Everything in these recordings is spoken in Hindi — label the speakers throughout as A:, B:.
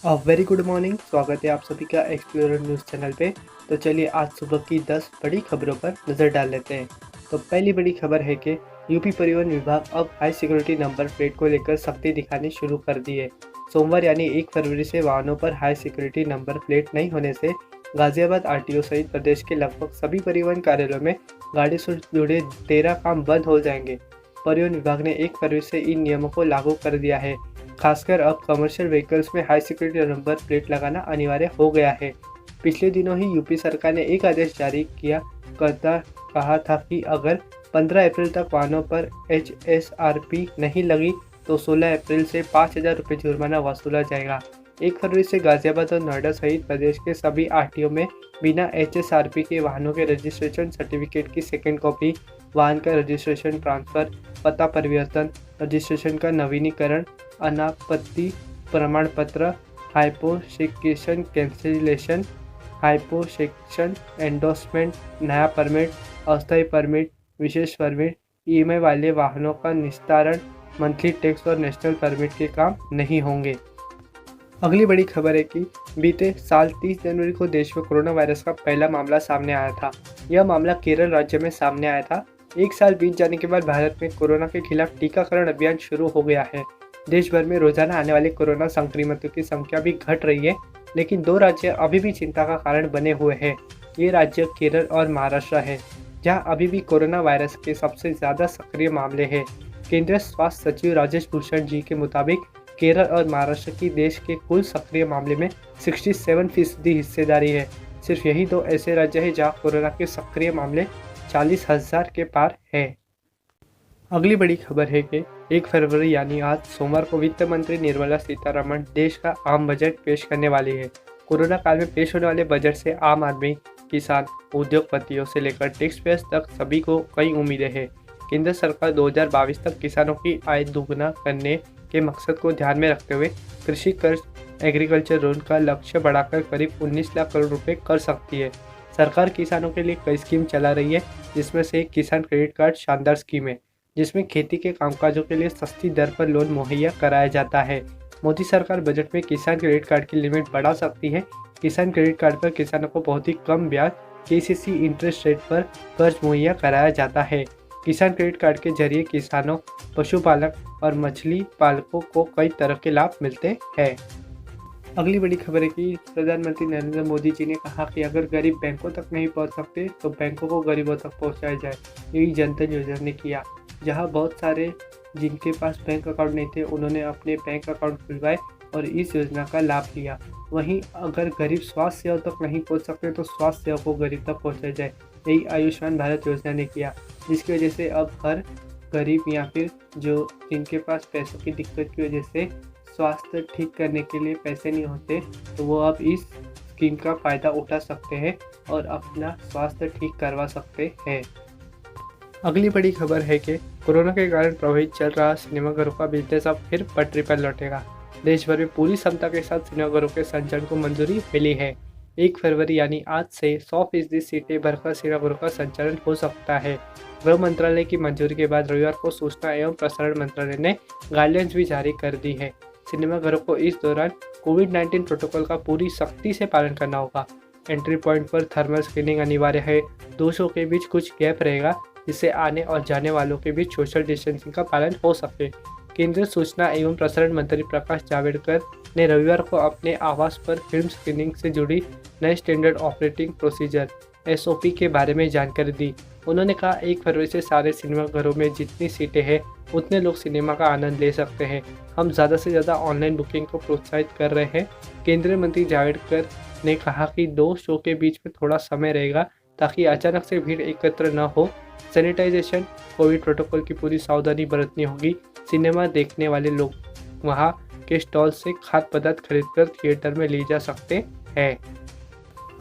A: Very good morning. स्वागत है आप सभी का एक्सप्लोरर न्यूज़ चैनल पे। तो चलिए आज सुबह की 10 बड़ी खबरों पर नज़र डाल लेते हैं। तो पहली बड़ी खबर है कि यूपी परिवहन विभाग अब हाई सिक्योरिटी नंबर प्लेट को लेकर सख्ती दिखानी शुरू कर दी है। सोमवार यानी 1 फरवरी से वाहनों पर हाई सिक्योरिटी नंबर प्लेट नहीं होने से गाजियाबाद आरटीओ सहित प्रदेश के लगभग सभी परिवहन कार्यालयों में गाड़ी से जुड़े 13 काम बंद हो जाएंगे। परिवहन विभाग ने 1 फरवरी से इन नियमों को लागू कर दिया है। खासकर अब कमर्शियल व्हीकल्स में हाई सिक्योरिटी नंबर प्लेट लगाना अनिवार्य हो गया है। पिछले दिनों ही यूपी सरकार ने एक आदेश जारी किया करता कहा था कि अगर 15 अप्रैल तक वाहनों पर HSRP नहीं लगी तो 16 अप्रैल से 5,000 रुपये जुर्माना वसूला जाएगा। 1 फरवरी से गाजियाबाद और नोएडा सहित प्रदेश के सभी आरटीओ में बिना HSRP के वाहनों के रजिस्ट्रेशन सर्टिफिकेट की सेकेंड कॉपी, वाहन का रजिस्ट्रेशन ट्रांसफर, पता परिवर्तन, रजिस्ट्रेशन का नवीनीकरण, अनापत्ति प्रमाण पत्र, हाइपोसेक्शन कैंसिलेशन, हाइपोसेक्शन एंडोर्समेंट, नया परमिट, अस्थायी परमिट, विशेष परमिट, ईएमआई वाले वाहनों का निस्तारण, मंथली टैक्स और नेशनल परमिट के काम नहीं होंगे। अगली बड़ी खबर है कि बीते साल 30 जनवरी को देश में कोरोना वायरस का पहला मामला सामने आया था। यह मामला केरल राज्य में सामने आया था। एक साल बीत जाने के बाद भारत में कोरोना के खिलाफ टीकाकरण अभियान शुरू हो गया है। देश भर में रोजाना आने वाले कोरोना संक्रमितों की संख्या भी घट रही है, लेकिन दो राज्य अभी भी चिंता का कारण बने हुए हैं। ये राज्य केरल और महाराष्ट्र है, जहां अभी भी कोरोना वायरस के सबसे ज्यादा सक्रिय मामले हैं। केंद्रीय स्वास्थ्य सचिव राजेश भूषण जी के मुताबिक केरल और महाराष्ट्र की देश के कुल सक्रिय मामले में 67% हिस्सेदारी है। सिर्फ यही दो ऐसे राज्य हैं जहां कोरोना के सक्रिय मामले 40,000 के पार है। अगली बड़ी खबर है कि 1 फरवरी यानी आज सोमवार को वित्त मंत्री निर्मला सीतारमण देश का आम बजट पेश करने वाली है। कोरोना काल में पेश होने वाले बजट से आम आदमी, किसान, उद्योगपतियों से लेकर टैक्स पेयर्स तक सभी को कई उम्मीदें हैं। केंद्र सरकार 2022 तक किसानों की आय दोगुना करने के मकसद को ध्यान में रखते हुए कृषि कर्ज, एग्रीकल्चर लोन का लक्ष्य बढ़ाकर करीब 19 लाख करोड़ रुपए कर सकती है। सरकार किसानों के लिए कई स्कीम चला रही है, जिसमें से एक किसान क्रेडिट कार्ड शानदार स्कीम है, जिसमें खेती के कामकाजों के लिए सस्ती दर पर लोन मुहैया कराया जाता है। मोदी सरकार बजट में किसान क्रेडिट कार्ड की लिमिट बढ़ा सकती है। किसान क्रेडिट कार्ड पर किसानों को बहुत ही कम ब्याज KCC इंटरेस्ट रेट पर कर्ज मुहैया कराया जाता है। किसान क्रेडिट कार्ड के जरिए किसानों, पशुपालक और मछली पालकों को कई तरह के लाभ मिलते हैं। अगली बड़ी खबर है कि प्रधानमंत्री नरेंद्र मोदी जी ने कहा कि अगर गरीब बैंकों तक नहीं पहुंच सकते तो बैंकों को गरीबों तक पहुंचाया जाए। यही जनधन योजना ने किया, जहां बहुत सारे जिनके पास बैंक अकाउंट नहीं थे उन्होंने अपने बैंक अकाउंट खुलवाए और इस योजना का लाभ लिया। वहीं अगर गरीब स्वास्थ्य सेवा तक नहीं पहुंच सकते तो स्वास्थ्य सेवा को गरीब तक पहुंचाया जाए। यही आयुष्मान भारत योजना ने किया, जिसकी वजह से अब हर गरीब या फिर जो जिनके पास पैसों की दिक्कत की वजह से स्वास्थ्य ठीक करने के लिए पैसे नहीं होते, तो वो अब इस स्कीम का फ़ायदा उठा सकते हैं और अपना स्वास्थ्य ठीक करवा सकते हैं। अगली बड़ी खबर है कि कोरोना के कारण प्रभावित चल रहा सिनेमाघरों का बिजनेस अब फिर पटरी पर लौटेगा। देश भर में पूरी क्षमता के साथ सिनेमाघरों के संचालन को मंजूरी मिली है। 1 फरवरी यानी आज से 100% सीटें भरकर सिनेमाघरों का संचालन हो सकता है। गृह मंत्रालय की मंजूरी के बाद रविवार को सूचना एवं प्रसारण मंत्रालय ने गाइडलाइंस भी जारी कर दी है। सिनेमाघरों को इस दौरान कोविड-19 प्रोटोकॉल का पूरी सख्ती से पालन करना होगा। एंट्री पॉइंट पर थर्मल स्क्रीनिंग अनिवार्य है। 2 शो के बीच कुछ गैप रहेगा, जिससे आने और जाने वालों के बीच सोशल डिस्टेंसिंग का पालन हो सके। केंद्रीय सूचना एवं प्रसारण मंत्री प्रकाश जावड़ेकर ने रविवार को अपने आवास पर फिल्म स्क्रीनिंग से जुड़ी नए स्टैंडर्ड ऑपरेटिंग प्रोसीजर SOP के बारे में जानकारी दी। उन्होंने कहा 1 फरवरी से सारे सिनेमाघरों में जितनी सीटें हैं उतने लोग सिनेमा का आनंद ले सकते हैं। हम ज़्यादा से ज़्यादा ऑनलाइन बुकिंग को प्रोत्साहित कर रहे हैं। केंद्रीय मंत्री जावड़ेकर ने कहा कि 2 शो के बीच में थोड़ा समय रहेगा ताकि अचानक से भीड़ एकत्र न हो। सैनिटाइजेशन, कोविड प्रोटोकॉल की पूरी सावधानी बरतनी होगी। सिनेमा देखने वाले लोग वहां के स्टॉल से खाद्य पदार्थ खरीदकर थिएटर में ले जा सकते हैं।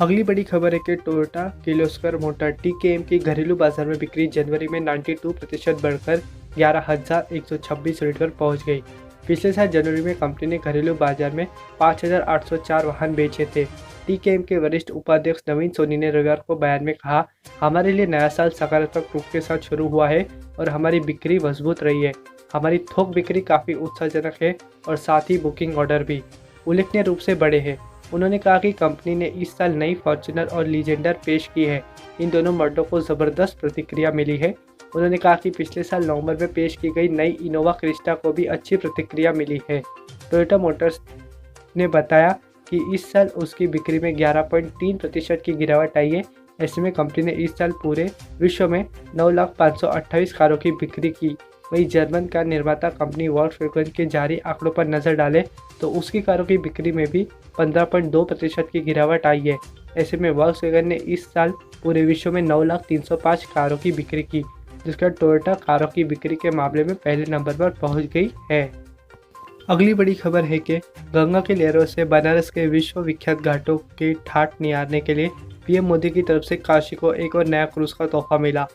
A: अगली बड़ी खबर है कि टोयोटा किर्लोस्कर मोटर TKM की घरेलू बाजार में बिक्री जनवरी में 92% बढ़कर 11,126 यूनिट पर पहुंच गई। पिछले साल जनवरी में कंपनी ने घरेलू बाजार में 5,804 वाहन बेचे थे। TKM के वरिष्ठ उपाध्यक्ष नवीन सोनी ने रविवार को बयान में कहा, हमारे लिए नया साल सकारात्मक रूप के साथ शुरू हुआ है और हमारी बिक्री मजबूत रही है। हमारी थोक बिक्री काफ़ी उत्साहजनक है और साथ ही बुकिंग ऑर्डर भी। उल्लेखनीय रूप से बढ़े हैं। उन्होंने कहा कि कंपनी ने इस साल नई फॉर्च्यूनर और लीजेंडर पेश की है। इन दोनों मॉडलों को ज़बरदस्त प्रतिक्रिया मिली है। उन्होंने कहा कि पिछले साल नवंबर में पेश की गई नई इनोवा क्रिस्टा को भी अच्छी प्रतिक्रिया मिली है। टोयोटा मोटर्स ने बताया कि इस साल उसकी बिक्री में 11.3% की गिरावट आई है। ऐसे में कंपनी ने इस साल पूरे विश्व में 9,528 कारों की बिक्री की। वहीं जर्मन कार निर्माता कंपनी वॉल्क्सवैगन के जारी आंकड़ों पर नजर डालें तो उसकी कारों की बिक्री में भी 15.2% की गिरावट आई है। ऐसे में वॉल्क्सवैगन ने इस साल पूरे विश्व में 9,305 कारों की बिक्री की, जिसका टोयोटा कारों की बिक्री के मामले में पहले नंबर पर पहुंच गई है। अगली बड़ी खबर है कि गंगा की लहरों से बनारस के विश्व विख्यात घाटों की ठाठ निहारने के लिए पीएम मोदी की तरफ से काशी को एक और नया क्रूज का तोहफा मिला।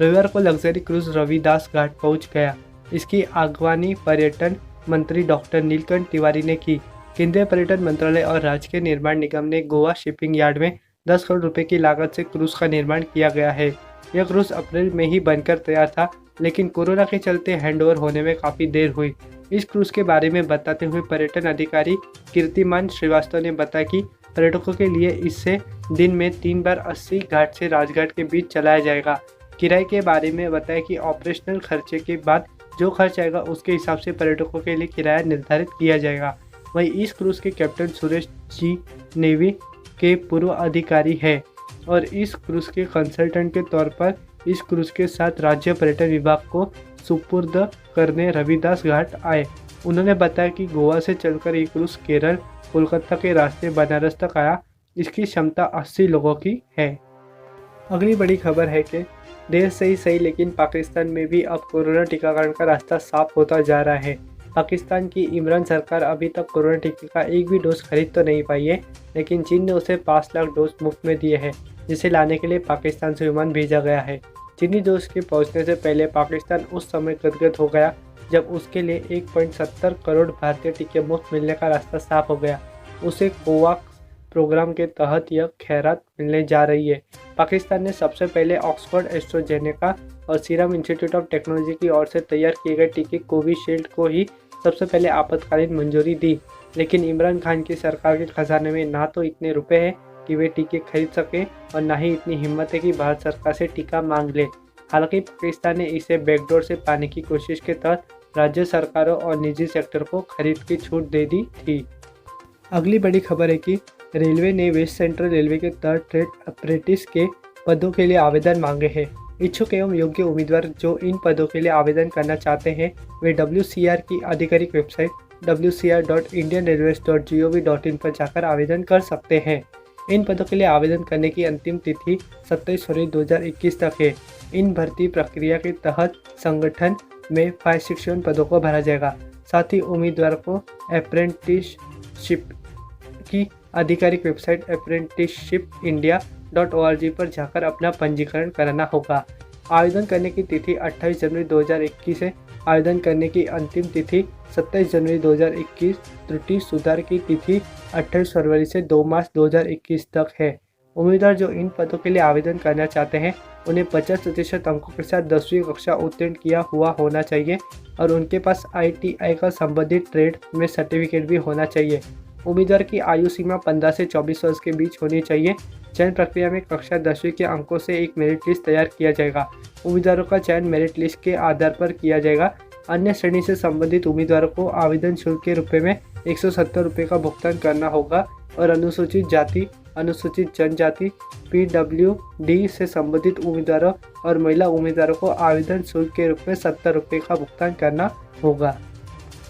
A: रविवार को लग्जरी क्रूज रविदास घाट पहुंच गया। इसकी अगवानी पर्यटन मंत्री डॉक्टर नीलकंठ तिवारी ने की। केंद्रीय पर्यटन मंत्रालय और राज्य के निर्माण निगम ने गोवा शिपिंग यार्ड में 10 करोड़ रुपए की लागत से क्रूज का निर्माण किया गया है। यह क्रूज अप्रैल में ही बनकर तैयार था, लेकिन कोरोना के चलते हैंडओवर होने में काफ़ी देर हुई। इस क्रूज के बारे में बताते हुए पर्यटन अधिकारी कीर्तिमान श्रीवास्तव ने बताया कि पर्यटकों के लिए इससे दिन में 3 बार 80 घाट से राजघाट के बीच चलाया जाएगा। किराए के बारे में बताया कि ऑपरेशनल खर्चे के बाद जो खर्च आएगा उसके हिसाब से पर्यटकों के लिए किराया निर्धारित किया जाएगा। वहीं इस क्रूज के कैप्टन सुरेश जी नेवी के पूर्व अधिकारी है और इस क्रूज के कंसल्टेंट के तौर पर इस क्रूज के साथ राज्य पर्यटन विभाग को सुपुर्द करने रविदास घाट आए। उन्होंने बताया कि गोवा से चलकर ये क्रूज केरल कोलकाता के रास्ते बनारस तक आया। इसकी क्षमता 80 लोगों की है। अगली बड़ी खबर है कि देश से ही सही लेकिन पाकिस्तान में भी अब कोरोना टीकाकरण का रास्ता साफ होता जा रहा है। पाकिस्तान की इमरान सरकार अभी तक कोरोना टीके का एक भी डोज खरीद तो नहीं पाई है, लेकिन चीन ने उसे 5 लाख डोज मुफ्त में दिए हैं, जिसे लाने के लिए पाकिस्तान से विमान भेजा गया है। चीनी डोज के पहुंचने से पहले पाकिस्तान उस समय गदगद हो गया जब उसके लिए 1.70 करोड़ भारतीय टीके मुफ्त मिलने का रास्ता साफ हो गया। उसे कोवाक्स प्रोग्राम के तहत यह खैरात मिलने जा रही है। पाकिस्तान ने सबसे पहले ऑक्सफोर्ड एस्ट्राजेनेका और सीरम इंस्टीट्यूट ऑफ टेक्नोलॉजी की ओर से तैयार किए गए टीके कोविशील्ड को ही सबसे पहले आपातकालीन मंजूरी दी, लेकिन इमरान खान की सरकार के खजाने में ना तो इतने रुपए हैं कि वे टीके खरीद सकें और ना ही इतनी हिम्मत है कि भारत सरकार से टीका मांग ले। हालांकि पाकिस्तान ने इसे बैकडोर से पाने की कोशिश के तहत राज्य सरकारों और निजी सेक्टर को खरीद की छूट दे दी थी। अगली बड़ी खबर है कि रेलवे ने वेस्ट सेंट्रल रेलवे के तहत ट्रेड अप्रेंटिस के पदों के लिए आवेदन मांगे हैं। इच्छुक एवं योग्य उम्मीदवार जो इन पदों के लिए आवेदन करना चाहते हैं वे WCR की आधिकारिक वेबसाइट wcr.indianrailways.gov.in पर जाकर आवेदन कर सकते हैं। इन पदों के लिए आवेदन करने की अंतिम तिथि 27 फरवरी 2021 तक है। इन भर्ती प्रक्रिया के तहत संगठन में 561 पदों को भरा जाएगा। साथ ही उम्मीदवार को अप्रेंटिसशिप की आधिकारिक वेबसाइट apprenticeshipindia.org पर जाकर अपना पंजीकरण कराना होगा। आवेदन करने की तिथि 28 जनवरी 2021 है। आवेदन करने की अंतिम तिथि 27 जनवरी 2021, त्रुटि सुधार की तिथि 28 फरवरी से 2 मार्च 2021 तक है। उम्मीदवार जो इन पदों के लिए आवेदन करना चाहते हैं उन्हें 50% अंकों के साथ 10वीं कक्षा उत्तीर्ण किया हुआ होना चाहिए और उनके पास ITI का संबंधित ट्रेड में सर्टिफिकेट भी होना चाहिए। उम्मीदवार की आयु सीमा 15 से 24 वर्ष के बीच होनी चाहिए। चयन प्रक्रिया में कक्षा 10वीं के अंकों से एक मेरिट लिस्ट तैयार किया जाएगा। उम्मीदवारों का चयन मेरिट लिस्ट के आधार पर किया जाएगा। अन्य श्रेणी से संबंधित उम्मीदवारों को आवेदन शुल्क के रूप में 170 रुपये का भुगतान करना होगा और अनुसूचित जाति, अनुसूचित जनजाति, PWD से संबंधित उम्मीदवारों और महिला उम्मीदवारों को आवेदन शुल्क के रूप में 70 रुपये का भुगतान करना होगा।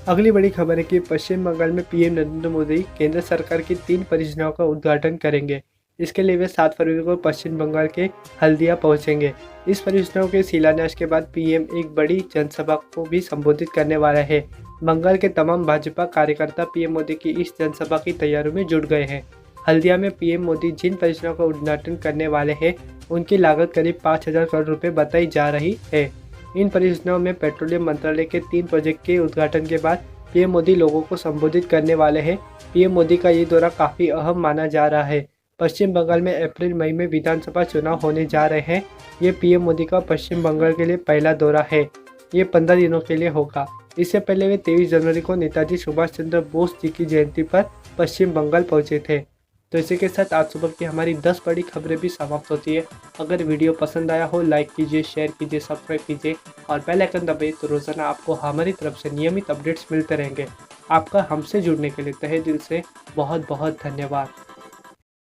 A: अगली बड़ी खबर है कि पश्चिम बंगाल में PM नरेंद्र मोदी केंद्र सरकार की 3 परियोजनाओं का उद्घाटन करेंगे। इसके लिए वे 7 फरवरी को पश्चिम बंगाल के हल्दिया पहुंचेंगे। इस परियोजनाओं के शिलान्यास के बाद PM एक बड़ी जनसभा को भी संबोधित करने वाला है। बंगाल के तमाम भाजपा कार्यकर्ता PM मोदी की इस जनसभा की तैयारियों में जुट गए हैं। हल्दिया में PM मोदी जिन परियोजनाओं का उद्घाटन करने वाले हैं उनकी लागत करीब 5,000 करोड़ रुपये बताई जा रही है। इन परियोजनाओं में पेट्रोलियम मंत्रालय के 3 प्रोजेक्ट के उद्घाटन के बाद PM मोदी लोगों को संबोधित करने वाले हैं। PM मोदी का ये दौरा काफ़ी अहम माना जा रहा है। पश्चिम बंगाल में अप्रैल मई में विधानसभा चुनाव होने जा रहे हैं। ये PM मोदी का पश्चिम बंगाल के लिए पहला दौरा है। ये 15 दिनों के लिए होगा। इससे पहले वे 23 जनवरी को नेताजी सुभाष चंद्र बोस जी की जयंती पर पश्चिम बंगाल पहुंचे थे। तो इसी के साथ आज सुबह की हमारी 10 बड़ी खबरें भी समाप्त होती है। अगर वीडियो पसंद आया हो लाइक कीजिए, शेयर कीजिए, सब्सक्राइब कीजिए और बेल आइकन दबाइए तो रोज़ाना आपको हमारी तरफ से नियमित अपडेट्स मिलते रहेंगे। आपका हमसे जुड़ने के लिए तहे दिल से बहुत बहुत धन्यवाद।